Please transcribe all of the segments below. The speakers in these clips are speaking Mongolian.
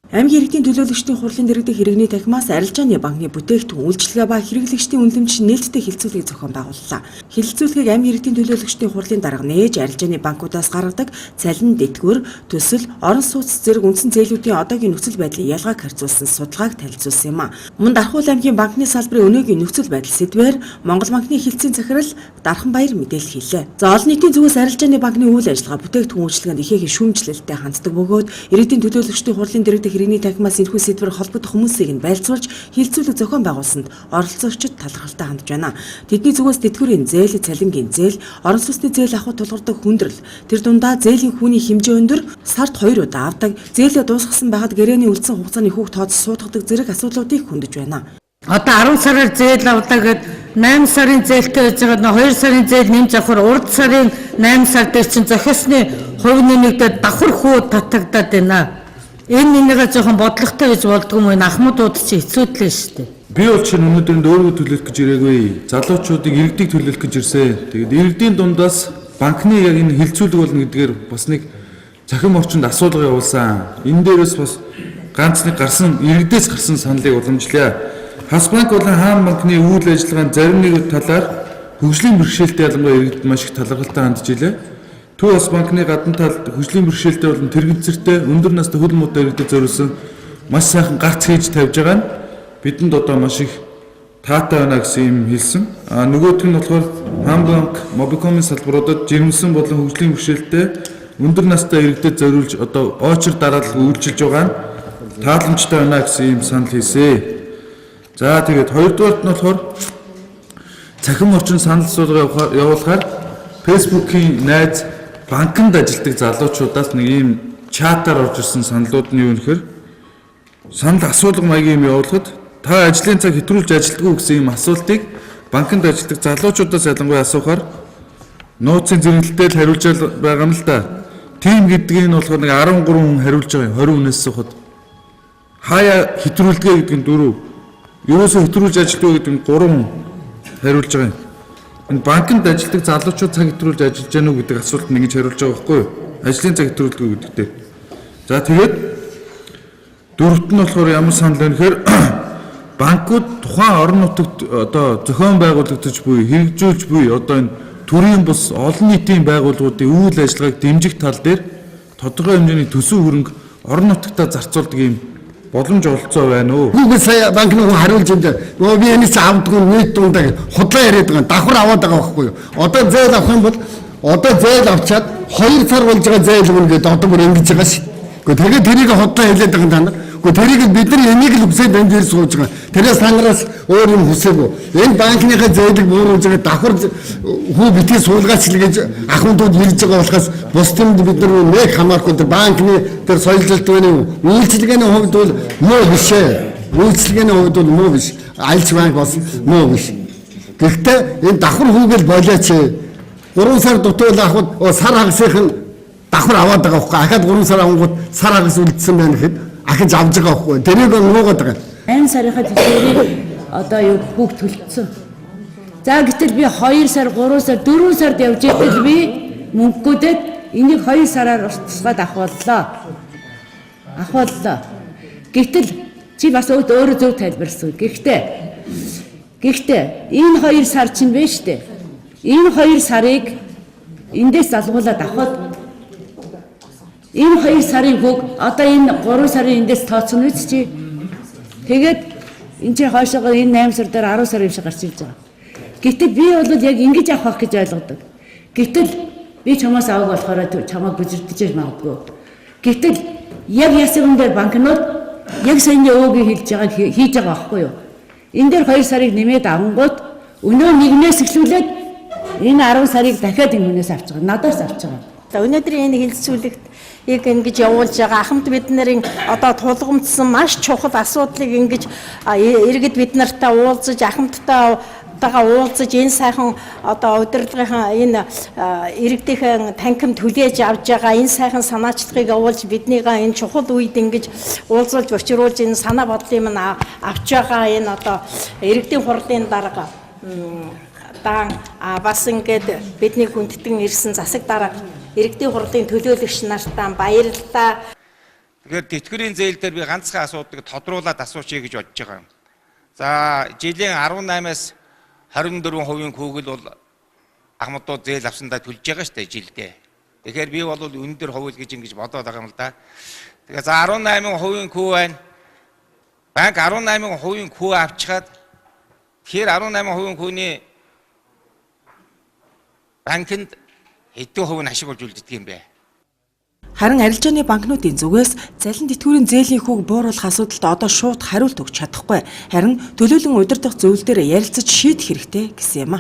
Аймгийн иргэдийн төлөөлөгчдийн хурлын дэргэдэх иргэний танхимаас арилжааны банкны бүтээгдэхүүн үйлчилгээ ба хэрэглэгчдийн үнэлэмж нээлттэй хилцүүлгийг зохион байгууллаа. Хилцүүлгийг аймгийн иргэдийн төлөөлөгчдийн хурлын дарга нээж арилжааны банкудаас гаргадаг цалин, дэтгэвэр, төсөл, орон сууц зэрэг үндсэн зээлүүдийн одоогийн нөхцөл байдлын ялгааг харьцуулсан судалгааг танилцуулсан юм а. Мөн Дархуул аймгийн банкны салбарын өнөөгийн нөхцөл байдал сэдвээр Монгол банкны хилцээний захирал Дарханбаяр мэдээлэл хийлээ. За олон нийтийн зүгээс арилжааны банкны үйл ажиллагаа бүтээгдэхүүн үйлчилгээнд ихээхэн шүүмжлэлтэй ханддаг бөгөөд иргэдийн төлөөлөгчдийн хурлын дэргэдэх иргэний танхимаас энэхүү сэдвээр холбогдох хүмүүсийг нь байлцуулж хилцүүлэг зохион байгуулсанд оролцогчид талархалтай хандж байна. Тэдний зүгээс тэтгэврийн зээл, цалингийн зээл, орон сууцны зээл авахд тулгардаг хүндрэл, тэр дундаа зээлийн хүүний хэмжээ өндөр, сард 2 удаа авдаг, зээлээ дуусгасан байхад гэрээний үлдсэн хугацааны хүүг тооцож суудгадаг зэрэг асуудлуудыг хөндөж байна. Одоо 10 сараар зээл авлаа гэд 8 сарын зээлтэй байж байгаа 2 сарын зээл нэмж авахар урд сарын 8 сар дээр чинь зохиосны хувь нэмэгдээд давхар хүү татагдаад байна. Энэ нэмэгээ жоохон бодлоготой гэж болдгоо мөн ахмадууд чи хэцүүдлээ шүү дээ. Би бол чинь өнөөдөр өөрийгөө төлөөлөх гэж ирээгүй. Залуучуудыг иргэдийг төлөөлөх гэж ирсэн. Тэгээд иргэдийн дундаас банкны яг энэ хилцүүлэг болно гэдгээр бас нэг цахим орчинд асуудал явуулсан. Энэ дээрээс бас ганц нэг гарсан иргэдээс гарсан саналыг уламжлая. Хас банк болон хаан банкны үйл ажиллагааны зарим нэг талаар хөгжлийн бэрхшээлтэй ялангуяа иргэд маш их талархалтай хандж илээ. Төв бас банкны гадна талд хөгжлийн бэрхшээлтэй болон тэрэгцэртэй өндөр настай хөл муутай иргэдэд зориулсан маш сайхан гарц хийж тавьж байгаа нь бидэнд одоо маш их таатай байна гэсэн юм хэлсэн. Нөгөөх нь болохоор хаан банк, Mobicom-ын салбаруудад жирэмсэн болон хөгжлийн бэрхшээлтэй өндөр настай иргэдэд зориулж одоо очир дараалал үйлчилж байгаа нь тааламжтай байна гэсэн юм санал хийсэн. За тэгээд хоёрдугаарт нь болохоор цахим орчин санал суулга явуулахаар Facebook-ийн найз банкнд ажилладаг залуучуудаас нэг ийм чатаар орж ирсэн саналууд нь юу нөхөр санал асуулга маягийн юм явуулахад та ажлын цаг хэтрүүлж ажилтгүй гэсэн ийм асуултыг банкнд ажилладаг залуучуудаас ялангуяа асуухаар нууцын зэрэглэлтэй л хариулж байгаа юм л да. Тим гэдгийг нь болохоор нэг 13 хүн хариулж байгаа 20 хүнээс асуухад хаяа хэтрүүлдэг гэдэг нь 4, ерөөсөө хэтрүүлж ажилтгүй гэдэг нь 3 хүн хариулж байгаа юм. Энэ банкнд ажилладаг залуучууд цаг хэтрүүлж ажиллаж гэнэ үү гэдэг асуулт нэг ингэж хариулж байгаа байхгүй юу? Ажлын цаг хэтрүүлдэг гэдэгтэй. За тэгээд дөрөвт нь болохоор ямар санал вэ гэхээр банкуд тухайн орон нутагт одоо зохион байгуулагдаж буй, хэрэгжүүлж буй одоо энэ төрийн бус олон нийтийн байгууллагуудын үйл ажиллагааг дэмжих тал дээр тодорхой хэмжээний төсөв хөрөнгө орон нутагтаа зарцуулдаг юм боломж олцоо байна уу? Google сая банкны хүн хариулж энэ нөгөө би энэс авдаггүй нийт дундаа худлаа яриад байгаа давхар аваад байгаа байхгүй юу? Одоо зээл авах юм бол одоо зээл авчаад 2 сар болж байгаа зээл өгнө гэдэг одоо бүр ингэж байгаа шээ. Гэхдээ тэгээд тэрийг худлаа хэлээд байгаа та нар. Гэхдээ тэрийг бид нар энийг л үсээд энэ дээр сууж байгаа. Тэрээс танараас өөр юм хүсээгүй. Энэ банкныхаа зээлийг бууруулж байгаа давхар хүү битгий суулгаач л гэж ахмадууд хэлж байгаа болохоос бусдад бид нар нэг хамаарахгүй тэр банкны тэр соёлжлтны үйлчилгээний хувьд бол муу биш ээ. Үйлчилгээний хувьд бол муу биш. Альч банк бас муу биш. Гэхдээ энэ давхар хүүгээл болооч 3 сар дутуул авахд сар хагасынх нь давхар аваад байгаа байхгүй. Ахад 3 сар авангууд сар хагас үлдсэн байна гэхэд ахиж авж байгаа байхгүй. Тэрийг нуугаад байгаа. 8 сарынхаа төлөвийг одоо юу хүүг төлцсөн. За гэтэл би 2 сар, 3 сар, 4 сард явж итэл би мөнгөдөө энийг 2 сараар устгаад авахлаа. Гэтэл чи бас өөрөө зөв тайлбарсан. Гэхдээ энэ 2 сар чинь вэ штэ. Энэ 2 сарыг эндээс залгуулад авахд энэ 2 сарын хүүг одоо энэ 3 сарын эндээс тооцсон үү чи? Тэгээд энэ чи хойшоогоо энэ 8 сар дээр 10 сар юм шиг гарч ирж байгаа. Гэтэл би бол яг ингэж авах гэж ойлгодог. Гэтэл би чамаас авах болохоор чамайг бүжигдэж магадгүй. Гэтэл яг ясаган дээр банкнууд яг саяны өөгийг хийж байгаа байхгүй юу? Энэ дээр 2 сарыг нэмээд авангууд өнөө нэгнээс эхлүүлээд энэ 10 сарыг дахиад энэ хүнээс авч байгаа. Надаас авч байгаа. За өнөөдрийн энэ хилцүүлэгт яг ингэж явуулж байгаа ахмад бид нарын одоо тулгамдсан маш чухал асуудлыг ингэж иргэд бид нартай уулзаж ахмадтайгаа уулзаж энэ сайхан одоо удирдлагынхаа энэ иргэдийн танхим түлээж авж байгаа энэ сайхан санаачлагыг явуулж биднийгаа энэ чухал үед ингэж уулзуулж өчрүүлж энэ санаа бодлын минь авч байгаа энэ одоо иргэдийн хурлын дарга удаан бас ингээд бидний хүндэтгэн ирсэн засаг дарга иргэдийн хурлын төлөөлөгч нартаа баярлалаа. Тэгэхээр тэтгэврийн зээл дээр би ганцхан асуудыг тодруулаад асуучъя гэж бодож байгаа юм. За жилийн 18-аас 24% хүүгэл бол ахмадууд зээл авсандаа төлж байгаа шүү дээ жилдээ. Тэгэхээр би бол өндөр хувь гэж ингэж бодоод байгаа юм л да. Тэгэхээр за 18% хүү байна. Банк 18% хүү авчихад тэгэхээр 18% хүүний банкнд хэдэн хувь нь ашиг болж үлддэг юм бэ? Харин арилжааны банкнуудын зүгээс цалин тэтгэврийн зээлийн хүүг бууруулах асуудалд одоо шууд хариулт өгч чадахгүй. Харин төлөөлөн удирдах зөвлөл дээр ярилцаж шийдэх хэрэгтэй гэсэн юм а.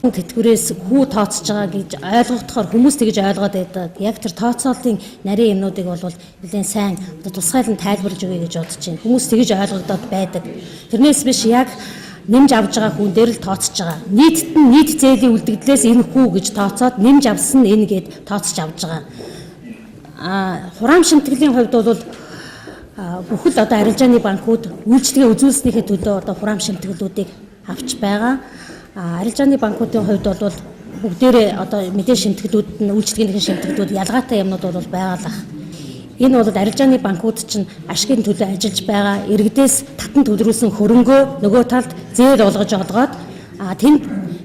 Тэтгэврээс хүү тооцож байгаа гэж ойлгохдохоор хүмүүс тэгж ойлгоод байдаг. Яг тэр тооцоолтын нарийн юмнуудыг бол нэлээд сайн тусгайлан тайлбарлаж өгье гэж бодож байна. Хүмүүс тэгж ойлгодод байдаг. Тэрнээс биш яг нэмж авж байгаа хүн дээр л тооцож байгаа. Нийт зээлийн үлдэгдлээс энэ хүү гэж тооцоод нэмж авсан нь энэ гэд тооцож авж байгаа. Хураам шимтгэлийн хувьд бол бүхэл одоо арилжааны банкуд үйлчлэгээ үзүүлснийхээ төлөө одоо хураам шимтгэлүүдийг авч байгаа. Арилжааны банкуудын хувьд бол бүгдээрээ одоо мэдээ шимтгэлүүд нь үйлчлэгийн шимтгэлүүд ялгаатай юмнууд бол байгаа л ах. Энэ бол арилжааны банкуд чинь ашигын төлөө ажиллаж байгаа иргэдээс татан төлрүүлсэн хөрөнгөө нөгөө талд зээл олгож олгоод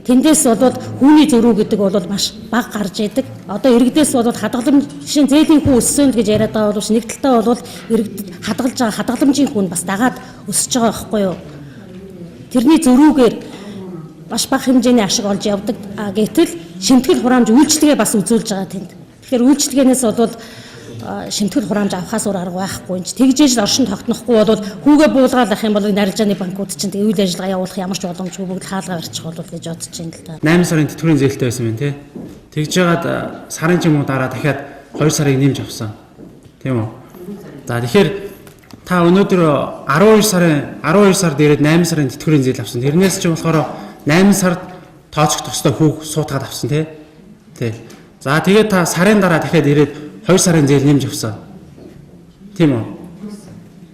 тэндээс бол хүүний зөрүү гэдэг бол маш бага гарч идэг. Одоо иргэдээс бол хадгаламж жишээ нь зээлийн хүү өссөн гэж яриад байгаа боловч нэг талтаа бол иргэдэд хадгалж байгаа хадгаламжийн хүн бас дагаад өсөж байгаа байхгүй юу? Тэрний зөрүүгээр маш бага хэмжээний ашиг олж явдаг. Гэтэл шимтгэл хураамж үйлчлэгээ бас үзүүлж байгаа тэнд. Тэгэхээр үйлчлэгээнээс бол шимтгэл хураамж авахаас өөр арга байхгүй юм чи тэгжээж оршин тогтнохгүй бол хүүгээ буулгаад ах юм бол арилжааны банкуд чинь үйл ажиллагаа явуулах ямар ч боломжгүй бүгд хаалгаа барьчих болов гэж бодож байна л да. 8 сарын тэтгэврийн зээлтэй байсан байна тий. Тэгж жагаад сарын ч юм уу дараа дахиад 2 сарыг нэмж авсан. Тийм үү? За тэгэхээр та өнөөдөр 12 сар дээрээ 8 сарын тэтгэврийн зээл авсан. Тэрнээс ч болохоор 8 сард тооцох тустай хүүг суутгаад авсан тий. Тий. За тэгээд та сарын дараа дахиад ирээд 2 сарын зээл нэмж авсан. Тийм үү?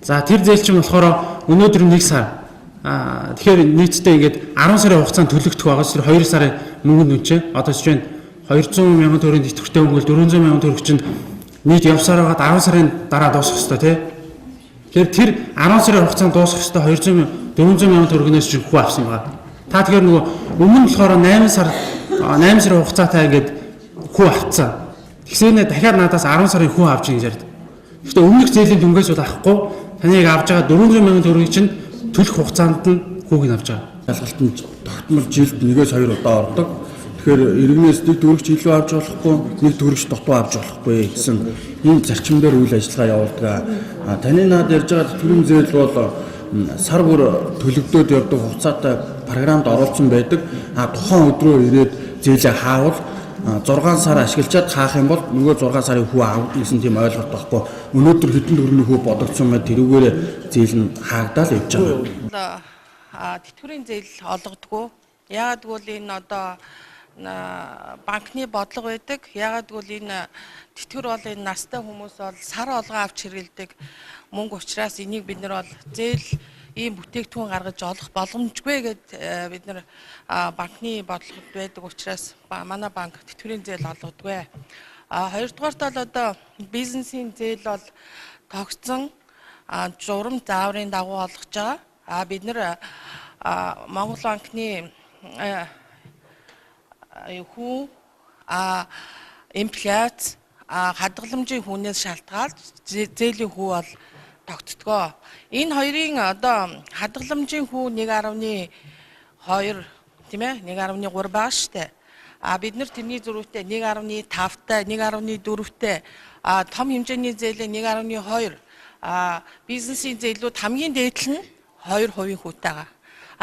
За тэр зээл чинь болохоор өнөөдөр 1 сар. Тэгэхээр нийтдээ ингээд 10 сарын хугацаанд төлөгдөх байгаа. Тэр 2 сарын мөнгөнд үнчээ. Одоо жишээ нь 200 мянган төгрөгийн тэтгэвртэй өнгөл 400 мянган төгрөг чинь нийт явсаар байгаад 10 сарын дараа дуусах ёстой тий. Тэгэхээр тэр 10 сарын хугацаанд дуусах ёстой 400 мянган төгрөгнөөс чинь хүү авсан байгаа. Та тэгэхээр нөгөө өмнө нь болохоор 8 сарын хугацаатай ингээд хүү авцсан. Тэгсэнэ дахиад надаас 10 сарын хүү авч ингэж ярьд. Гэхдээ өмнөх зээлийн дүнгээс бол авахгүй таныг авж байгаа 400 мянган төгрөгийг чинь төлөх хугацаанд нь хүүг нь авч байгаа. Ялгалтанд тогтмол жилд 1-2 удаа ордог. Тэгэхээр иргэнээс нэг төгрөгч илүү авч болохгүй, нэг төгрөгч дутуу авч болохгүй гэсэн ийм зарчимдэр үйл ажиллагаа явуулдаг. Таны наад ярьж байгаа тэтгэврийн зээл бол сар бүр төлөгдөөд явдаг хугацаатай програмд оруулсан байдаг. Тухайн өдрөө ирээд зээлээ хаавал 6 сар ашиглачаад хаах юм бол нөгөө 6 сарын хүү авах гэсэн тийм ойлголт байхгүй. Өнөөдөр хэдэн төгрөгийн хүү бодогдсон байд тэрүүгээр зээл нь хаагдаад явж байгаа. Тэтгэврийн зээл олгодгүй. Яагаад гэвэл энэ одоо банкны бодлого байдаг. Яагаад гэвэл энэ тэтгэвэр бол энэ настай хүмүүс бол сар олгон авч хэрэглэдэг мөнгө учраас энийг бид нар бол зээл ийм бүтээгдэхүүн гаргаж олох боломжгүй гэд бид нар банкны бодлогод байдаг учраас манай банк тэтгэврийн зээл олгодгүй. Хоёрдугаарт бол одоо бизнесийн зээл бол тогтсон журам зааврын дагуу олгож байгаа. Бид нар Монгол банкны хүү инфляц хадгаламжийн хүнээс шалтгаалж зээлийн хүү бол тогтдгоо. Энэ хоёрын одоо хадгаламжийн хүү 1.2 тийм ээ 1.3 баа штэ. Бид нар тэрний зөрүүтэй 1.5-тай 1.4-тэй том хэмжээний зээлээ 1.2 бизнесийн зээлүүд хамгийн дээд нь 2% хүүтэйгаа.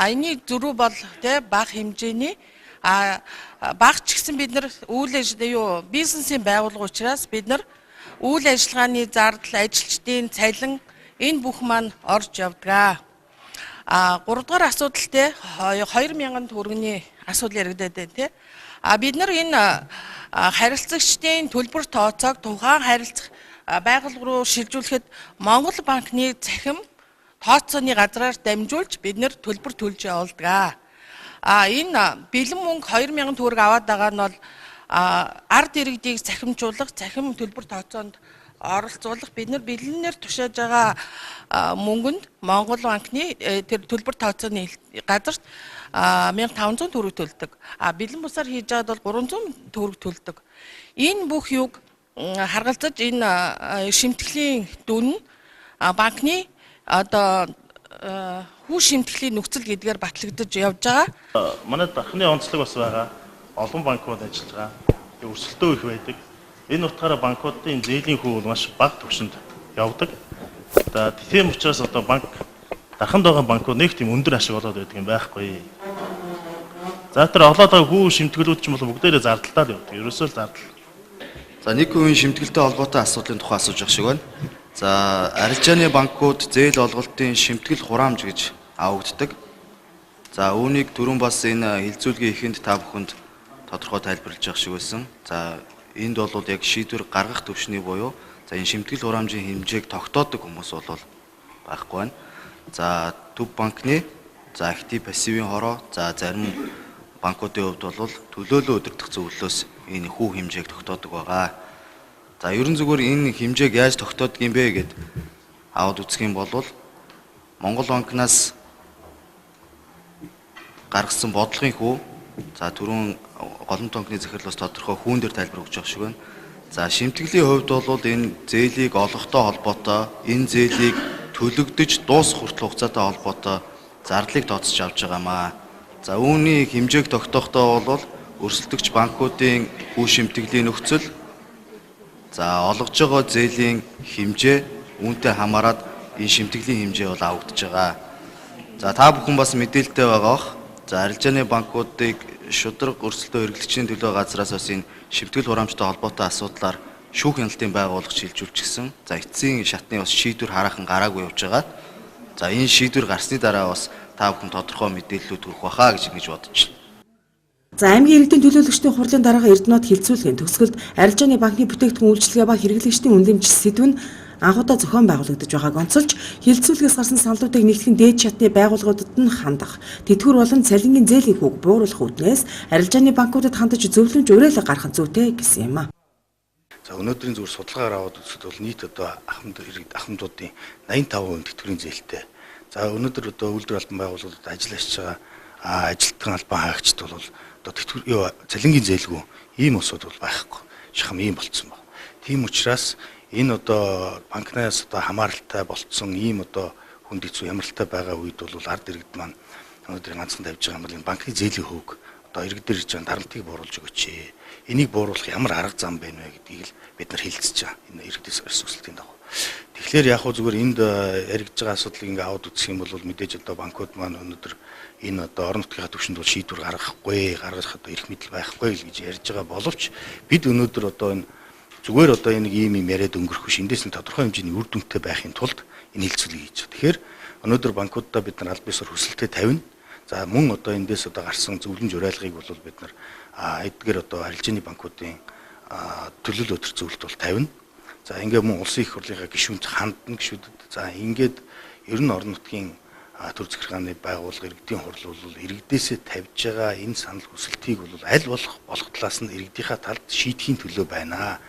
Энийг зөрүү бол тэ бага хэмжээний багч гэсэн бид нар үйл ажиллагаа бизнесийн байгууллага учраас бид нар үйл ажиллагааны зардал ажилчдын цалин энэ бүх маань орж явдаг. 3 дугаар асуудал те 2000 төгрөгийн асуудал яригдаад байна те. Бид нар энэ харилцагчдын төлбөр тооцоог тухайн харилцах байгууллага руу шилжүүлэхэд Монгол банкны цахим тооцооны газраар дамжуулж бид нар төлбөр төлж явуулдаг. Энэ бэлэн мөнгө 2000 төгрөг аваад байгаа нь бол ард иргэдийг захимжуулах, захим төлбөр тооцоонд оролцуулах бид нар бэлэнээр тушааж байгаа мөнгөнд Монгол банкны тэр төлбөр тооцооны газарт 1500 төгрөг төлдөг. Бэлэн бусаар хийж байгаад бол 300 төгрөг төлдөг. Энэ бүх юг харгалзаж энэ шимтгэлийн дүн банкны одоо хүү шимтгэлийн нөхцөл гэдгээр батлагдаж явж байгаа. Манай дахны онцлог бас байгаа. Олон банкуд ажиллаж байгаа. Өрсөлдөө их байдаг. Энэ утгаараа банкуудын зээлийн хүү бол маш бага түвшинд явдаг. Тийм учраас одоо банк дарханд байгаа банкуд нэг тийм өндөр ашиг олоод байдаг юм байхгүй. За тэр олоод байгаа хүү шимтгэлүүд ч юм бол бүгдээрээ зардалтаар явдаг. Ерөөсөө л зардал. За нэг хувийн шимтгэлтэй холбоотой асуудлын тухай асууж байгаа шиг байна. За арилжааны банкуд зээл олголтын шимтгэл хураамж гэж авагддаг. За үүнийг түрүүн бас энэ хилцүүлгийн эхэнд та бүхэнд тодорхой тайлбарлаж байгаа шиг байсан. За энд бол яг шийдвэр гаргах төвшний буюу за энэ шимтгэл хураамжийн хэмжээг тогтоодог хүмүүс бол байхгүй байна. За төв банкны за актив пассивын хороо за зарим банкуудын хувьд бол төлөөлөө удирдах зөвлөлөөс энэ хүү хэмжээг тогтоодог байгаа. За ерөн зүгээр энэ хэмжээг яаж тогтоодог юм бэ гэд аваад үзэх юм бол Монгол банкнаас гаргасан бодлогын хүү за түрүүн голомт банкны захирлаас тодорхой хүүн дээр тайлбар өгч байгаа шиг байна. За шимтгэлийн хувьд бол энэ зээлийг олохтой холбоотой энэ зээлийг төлөгдөж дуусах хүртэл хугацаатай холбоотой зарлыг тооцож авч байгаамаа. За үүний хэмжээг тогтоохдоо бол өрсөлдөгч банкуудын хүү шимтгэлийн нөхцөл за олгож байгаа зээлийн хэмжээ үүнтэй хамаарат энэ шимтгэлийн хэмжээ бол авагдаж байгаа. За та бүхэн бас мэдээлэлтэй байгаа бох. За арилжааны банкуудыг шударга өрсөлдөө эрхлэгчийн төлөө газраас бас энэ шимтгэл хураамжтай холбоотой асуудлаар шүүх хяналтын байгууллагч шилжүүлчихсэн. За эцсийн шатны бас шийдвэр хараахан гараагүй явж байгаа. За энэ шийдвэр гарсны дараа бас та бүхэн тодорхой мэдээллүүд төрөх байхаа гэж ингэж бодож байна. За аймгийн иргэдийн төлөөлөгчдийн хурлын дарга Эрдэнэт хилцүүлгийн төгсгөлд арилжааны банкны бүтээгдэхүүн үйлчилгээ ба хэрэглэгчдийн үнэлэмж сэдв нь анхудаа зохион байгуулагдаж байгааг онцолж хилцүүлгээс гарсан саналуудыг нэгтгэн дээд шатны байгууллагуудад нь хандах, тэтгэвэр болон цалингийн зээлийн хүүг бууруулах үүднээс арилжааны банкудад хандаж зөвлөмж уриалга гаргах зүйтэй гэсэн юм а. За өнөөдрийн зүгээр судалгаагаар аваад үзэхэд бол нийт одоо ахмадуудын 85% тэтгэврийн зээлтэй. За өнөөдөр одоо үйлдвэр албан байгууллагуудад ажил хийж байгаа ажилтан албан хаагчид бол одоо тэтгэвэр цалингийн зээлгүй ийм усуд бол байхгүй. Шахам ийм болцсон байна. Тийм учраас энэ одоо банкнаас одоо хамааралтай болцсон ийм одоо хүнд хэцүү ямаралтай байгаа үед бол ард иргэд маань өнөөдөр ганцхан тавьж байгаа юм бол энэ банкны зээлийн хөөг одоо иргэдээр ирж байгаа дарамтыг бууруулж өгөөч. Энийг бууруулах ямар арга зам байна вэ гэдгийг л бид нар хэлцэж байгаа. Энэ иргэдээс өрсөлдөлтийн дагуу. Тэгэхээр яг хөө зүгээр энд яригдж байгаа асуудлыг ингээ аваад үзэх юм бол мэдээж одоо банкуд маань өнөөдөр энэ одоо орон нутгийн түвшинд бол шийдвэр гаргах одоо эрх мэдэл байхгүй л гэж ярьж байгаа боловч бид өнөөдөр одоо энэ зүгээр одоо энэ ийм яриад өнгөрөх биш, эндээс нь тодорхой хэмжээний үр дүнтэй байхын тулд энэ хилцүүлгийг хийж байгаа. Тэгэхээр өнөөдөр банкудаа бид нар аль бисаар хүсэлтэд тавина. За мөн одоо эндээс одоо гарсан зөвлөмж уриалгыг бол бид нар эдгээр одоо арилжааны банкуудын төлөөлөл өдр зөвлөлт бол тавина. За ингээд мөн улсын их хурлынхаа гишүүнд хандна гишүүдэд. За ингээд ер нь орон нутгийн төр захиргааны байгууллага иргэдийн хурл бол иргэдээсээ тавьж байгаа энэ санал хүсэлтийг бол аль болох талаас нь иргэдийнхаа талд шийдэхийн төлөө байна.